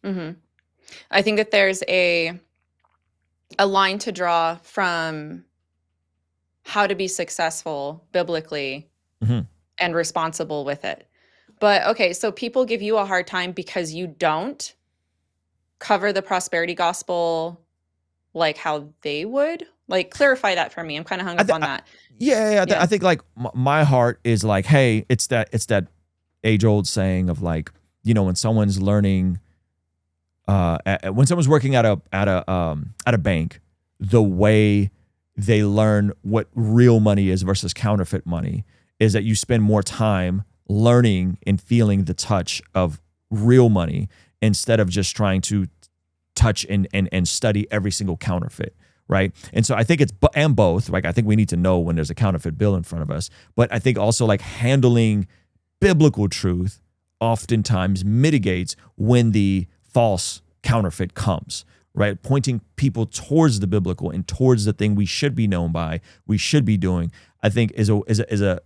Mm-hmm. I think that there's a line to draw from how to be successful biblically Mhm. and responsible with it. But okay, so people give you a hard time because you don't cover the prosperity gospel like how they would? Like clarify that for me. I'm kind of hung I up th- on that. Yeah, Yeah. I think like my heart is like, hey, it's that age old saying of like, you know, when someone's learning, when someone's working at a bank, the way they learn what real money is versus counterfeit money is that you spend more time learning and feeling the touch of real money instead of just trying to touch and study every single counterfeit, right? And so I think it's and both. Like I think we need to know when there's a counterfeit bill in front of us, but I think also like handling biblical truth oftentimes mitigates when the false counterfeit comes, right? Pointing people towards the biblical and towards the thing we should be known by, we should be doing, I think is a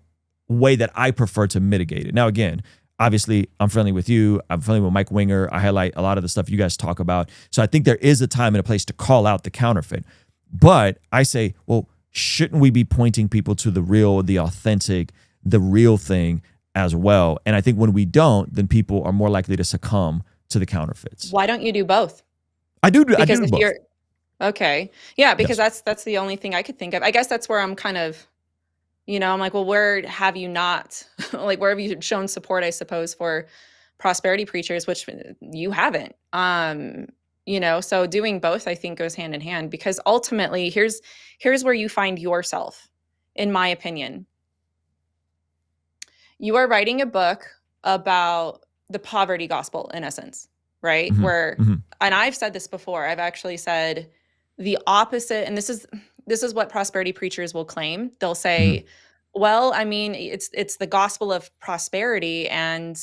way that I prefer to mitigate it. Now, again, obviously, I'm friendly with you. I'm friendly with Mike Winger. I highlight a lot of the stuff you guys talk about. So I think there is a time and a place to call out the counterfeit. But I say, well, shouldn't we be pointing people to the real, the authentic, the real thing as well? And I think when we don't, then people are more likely to succumb to the counterfeits. Why don't you do both? I do Because if both. you're okay. Yeah, because Yes. that's the only thing I could think of. I guess that's where I'm kind of, I'm like, well, where have you not like where have you shown support, I suppose, for prosperity preachers, which you haven't. So doing both I think goes hand in hand because ultimately here's where you find yourself, in my opinion. You are writing a book about the poverty gospel in essence, right? Mhm. Where Mhm. and I've said this before. I've actually said the opposite, and this is what prosperity preachers will claim. They'll say, well, I mean, it's the gospel of prosperity, and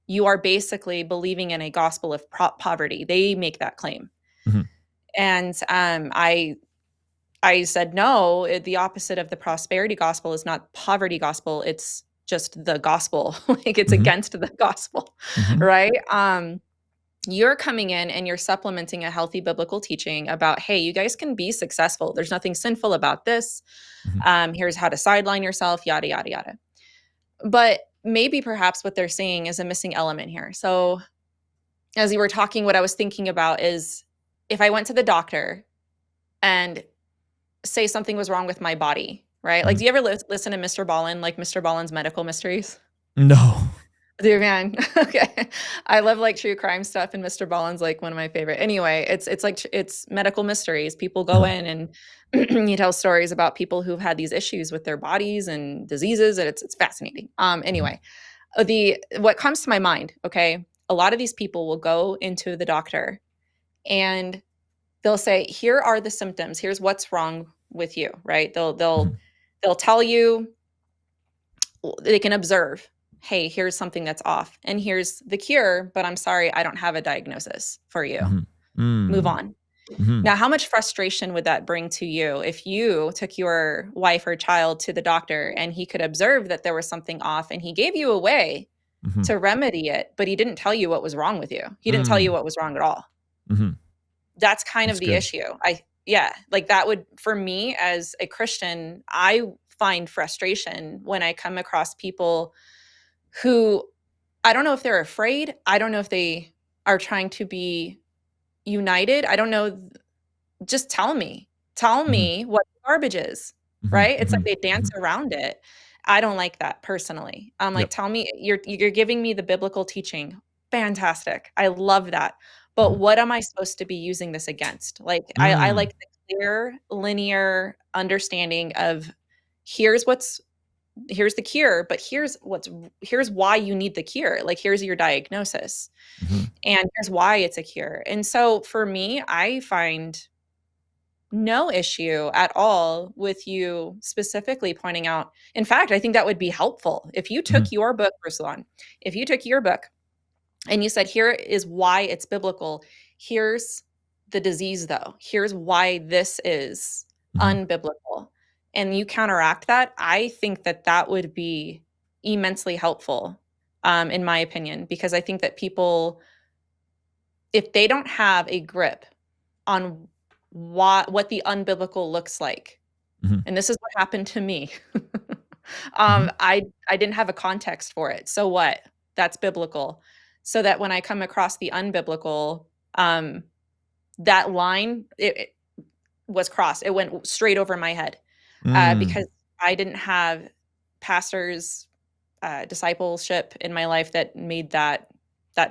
you are basically believing in a gospel of poverty. They make that claim. Mhm. And I said, no, the opposite of the prosperity gospel is not poverty gospel. It's just the gospel. Like it's Mhm. against the gospel, Mhm. right? You're coming in and you're supplementing a healthy biblical teaching about, hey, you guys can be successful. There's nothing sinful about this. Mhm. Here's how to sideline yourself, yada, yada, yada. But maybe perhaps what they're seeing is a missing element here. So as you were talking, what I was thinking about is if I went to the doctor and say something was wrong with my body, right? Like, Mhm. do you ever listen to Mr. Ballin, like Mr. Ballin's Medical Mysteries? No. Dear man. Okay. I love like true crime stuff, and Mr. Ballin's like one of my favorite. Anyway, it's like it's medical mysteries. People go Uh-huh. in and he tells stories about people who've had these issues with their bodies and diseases, and it's fascinating. Mhm. Anyway, the what comes to my mind, okay? A lot of these people will go into the doctor and they'll say, "Here are the symptoms. Here's what's wrong with you," right? Mhm. They'll tell you, they can observe, hey, here's something that's off and here's the cure, but I'm sorry, I don't have a diagnosis for you. Mhm. Move Mm. on. Mhm. Now, how much frustration would that bring to you if you took your wife or child to the doctor and he could observe that there was something off and he gave you a way Mhm. to remedy it, but he didn't tell you what was wrong with you? He didn't tell you Mm. what was wrong at all. Mhm. That's kind of That's the good. issue. Yeah, like that would, for me as a Christian, I find frustration when I come across people who, I don't know if they're afraid. I don't know if they are trying to be united. I don't know. Just tell me. Tell Mhm. me what garbage is, Mhm. right? It's like Mhm. they dance Mhm. around it. I don't like that personally. I'm like, Yep. tell me, you're giving me the biblical teaching. Fantastic. I love that. But Mhm. what am I supposed to be using this against? Like I Mm. like the clear, linear understanding of here's what's here's the cure, but here's why you need the cure. Like, here's your diagnosis, and here's why it's a cure. And so for me, I find no issue at all with you specifically pointing out. In fact, I think that would be helpful if you took your book, Ruslan, if you took your book and you said, here is why it's biblical. Here's the disease, though. Here's why this is unbiblical. And you counteract that. I think that that would be immensely helpful, in my opinion, because I think that people, if they don't have a grip on what the unbiblical looks like, and this is what happened to me, I didn't have a context for it. So what? That's biblical. So that when I come across the unbiblical, that line, it was crossed. It went straight over my head, because I didn't have pastors, discipleship in my life that made that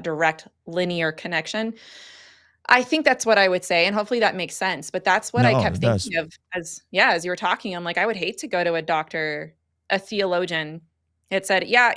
direct linear connection. I think that's what I would say, and hopefully that makes sense. But that's what I No, kept it does. thinking of as you were talking. I'm like, I would hate to go to a doctor, a theologian. It said, yeah,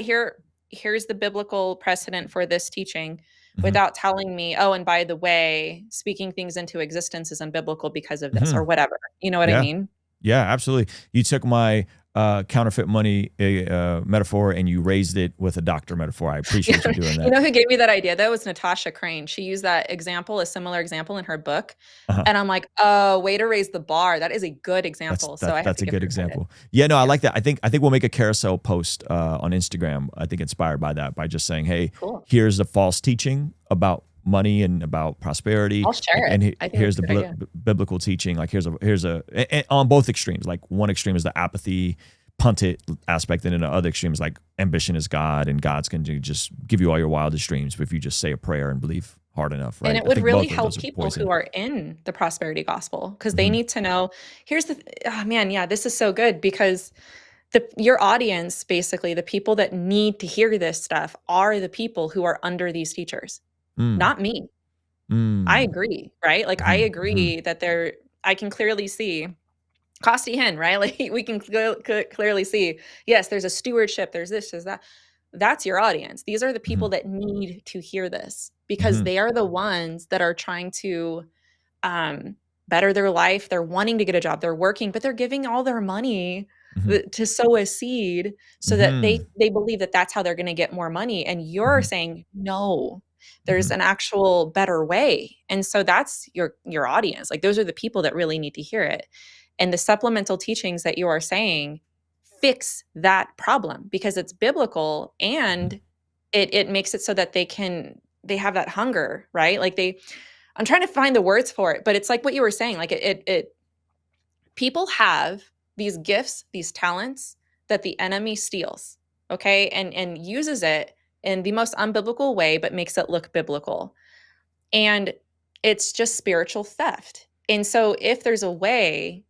here's the biblical precedent for this teaching, without telling me, oh, and by the way, speaking things into existence is unbiblical because of this or whatever. You know what I Yeah. mean? Yeah, absolutely. You took my counterfeit money metaphor and you raised it with a doctor metaphor. I appreciate you doing that. You know who gave me that idea? That was Natasha Crane. She used that example, a similar example in her book. And I'm like, oh, way to raise the bar. That is a good example. That's a good example. Yeah, no, I like that. I think we'll make a carousel post on Instagram. I think inspired by that, by just saying, hey, here's a false teaching about money and about prosperity. I'll share it. And I think here's that's the a good idea. biblical teaching. Like here's and on both extremes. Like one extreme is the apathy, punt it aspect, and then the other extreme is like ambition is God, and God's going to just give you all your wildest dreams if you just say a prayer and believe hard enough, right? And it would really help people who are in the prosperity gospel, because they need to know, here's the, oh man, yeah, this is so good, because your audience, basically the people that need to hear this stuff, are the people who are under these teachers, not me. I agree, right? Like I agree that I can clearly see Costi Hen, right? Like we can clearly see, yes, there's a stewardship, there's this, there's that. That's your audience. These are the people that need to hear this, because they are the ones that are trying to better their life. They're wanting to get a job. They're working, but they're giving all their money to sow a seed so that they believe that that's how they're going to get more money. And you're saying, no, there's an actual better way. And so that's your audience. Like those are the people that really need to hear it. And the supplemental teachings that you are saying fix that problem, because it's biblical, and it makes it so that they have that hunger, right? Like I'm trying to find the words for it, but it's like what you were saying, like people have these gifts, these talents that the enemy steals, okay? And uses it in the most unbiblical way, but makes it look biblical. And it's just spiritual theft. And so if there's a way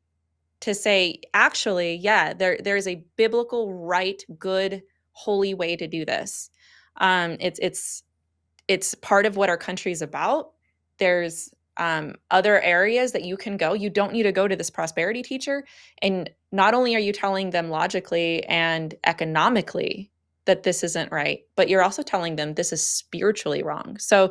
to say, actually, yeah, there's a biblical, right, good, holy way to do this. It's part of what our country is about. There's other areas that you can go. You don't need to go to this prosperity teacher. And not only are you telling them logically and economically that this isn't right, but you're also telling them this is spiritually wrong. So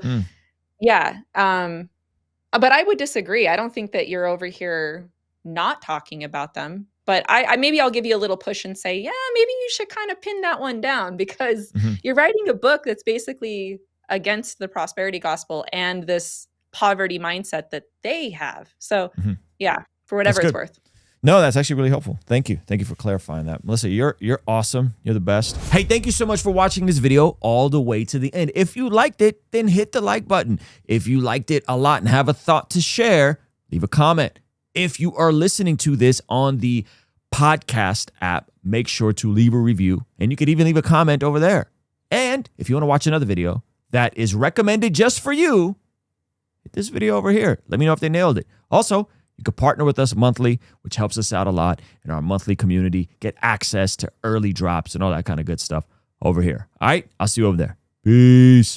yeah. But I would disagree. I don't think that you're over here not talking about them, but I maybe I'll give you a little push and say, yeah, maybe you should kind of pin that one down, because you're writing a book that's basically against the prosperity gospel and this poverty mindset that they have. So yeah, for whatever it's worth. No, that's actually really helpful. Thank you. Thank you for clarifying that. Melissa, you're awesome. You're the best. Hey, thank you so much for watching this video all the way to the end. If you liked it, then hit the like button. If you liked it a lot and have a thought to share, leave a comment. If you are listening to this on the podcast app, make sure to leave a review, and you could even leave a comment over there. And if you want to watch another video that is recommended just for you, hit this video over here. Let me know if they nailed it. Also, you can partner with us monthly, which helps us out a lot in our monthly community, get access to early drops and all that kind of good stuff over here. All right, I'll see you over there. Peace.